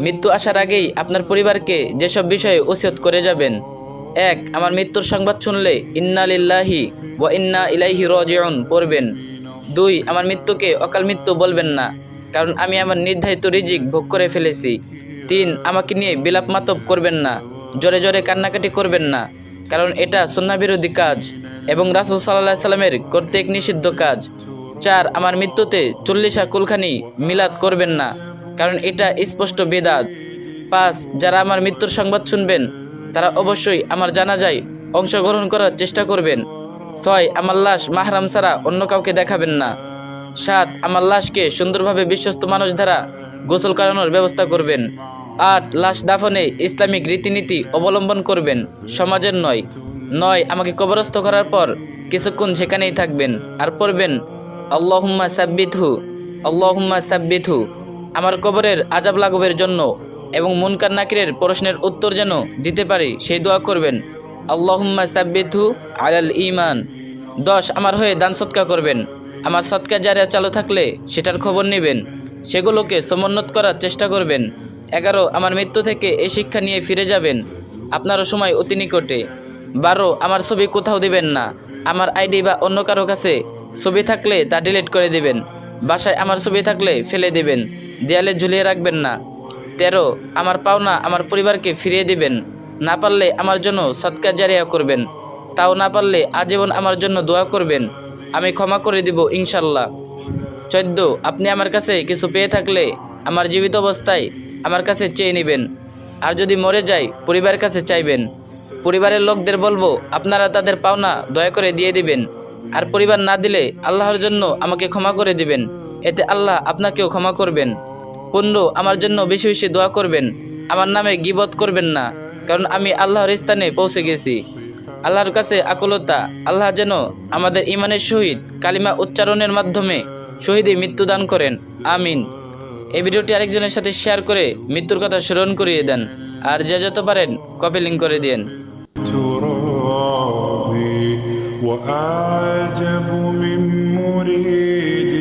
মৃত্যু আসার আগেই আপনার পরিবারকে যেসব বিষয়ে ওসিয়ত করে যাবেন। 1. আমার মৃত্যুর সংবাদ শুনলে ইন্না লিল্লাহি ওয়া ইন্না ইলাইহি রাজিউন পড়বেন। 2. আমার মৃত্যুকে অকাল মৃত্যু বলবেন না, কারণ আমি আমার নির্ধারিত রিজিক ভোগ করে ফেলেছি। 3. আমাকে নিয়ে বিলাপ মাতব করবেন না, জোরে জোরে কান্নাকাটি করবেন না, কারণ এটা সুন্নাহ বিরোধী কাজ এবং রাসূল সাল্লাল্লাহু আলাইহি সাল্লামের কর্তৃক নিষিদ্ধ কাজ। 4. আমার মৃত্যুতে 40 কুলখানি মিলাদ করবেন না, কারণ এটা স্পষ্ট বিদআত। 5. যারা আমার মৃত্যুর সংবাদ শুনবেন তারা অবশ্যই আমার জানাজায় অংশগ্রহণ করার চেষ্টা করবেন। 6. আমার লাশ মাহরাম ছাড়া অন্য কাউকে দেখাবেন না। 7. আমার লাশকে সুন্দরভাবে বিশ্বস্ত মানুষ দ্বারা গোসল করানোর ব্যবস্থা করবেন। 8. লাশ দাফনে ইসলামিক রীতিনীতি অবলম্বন করবেন, সমাজের নয়। 9. আমাকে কবরস্থ করার পর কিছুক্ষণ সেখানেই থাকবেন আর পড়বেন আল্লাহুম্মা সাব্বিতহু, আল্লাহুম্মা সাব্বিতহু। আমার কবরের আযাব লাঘবের জন্য এবং মুনকার নাকিরের প্রশ্নের উত্তর যেন দিতে পারি সেই দোয়া করবেন, আল্লাহুম্মা সাব্বিতহু আলাল ঈমান। 10. আমার হয়ে দান সদকা করবেন। আমার সদকা জারিয়া চালু থাকলে সেটার খবর নেবেন, সেগুলোকে সমুন্নত করার চেষ্টা করবেন। 11. আমার মৃত্যু থেকে এই শিক্ষা নিয়ে ফিরে যাবেন, আপনারও সময় অতি নিকটে। 12. আমার ছবি কোথাও দিবেন না, আমার আইডি বা অন্য কারো কাছে ছবি থাকলে তা ডিলিট করে দিবেন। বাসায় আমার ছবি থাকলে ফেলে দিবেন, দেয়ালে ঝুলিয়ে রাখবেন না। 13. আমার পাওনা আমার পরিবারকে ফিরিয়ে দিবেন, না পারলে আমার জন্য সদকা জারিয়া করবেন, তাও না পারলে আজীবন আমার জন্য দোয়া করবেন, আমি ক্ষমা করে দিব ইনশাল্লাহ। 14. আপনি আমার কাছে কিছু পেয়ে থাকলে আমার জীবিত অবস্থায় আমার কাছে চেয়ে নেবেন, আর যদি মরে যাই পরিবারের কাছে চাইবেন। পরিবারের লোকদের বলবো আপনারা তাদের পাওনা দয়া করে দিয়ে দিবেন, আর পরিবার না দিলে আল্লাহর জন্য আমাকে ক্ষমা করে দিবেন, এতে আল্লাহ আপনাকেও ক্ষমা করবেন। 15. আমার জন্য বেশি বেশি দোয়া করবেন, আমার নামে গীবত করবেন না, কারণ আমি আল্লাহর স্থানে পৌঁছে গেছি। আল্লাহর কাছে আকুলতা, আল্লাহ যেন আমাদের ইমানের সহিত কালিমা উচ্চারণের মাধ্যমে শহীদে মৃত্যু দান করেন, আমিন। এই ভিডিওটি আরেকজনের সাথে শেয়ার করে মৃত্যুর কথা স্মরণ করিয়ে দেন, আর যে যত পারেন কপি লিঙ্ক করে দিয়েন। وأعجب من مريد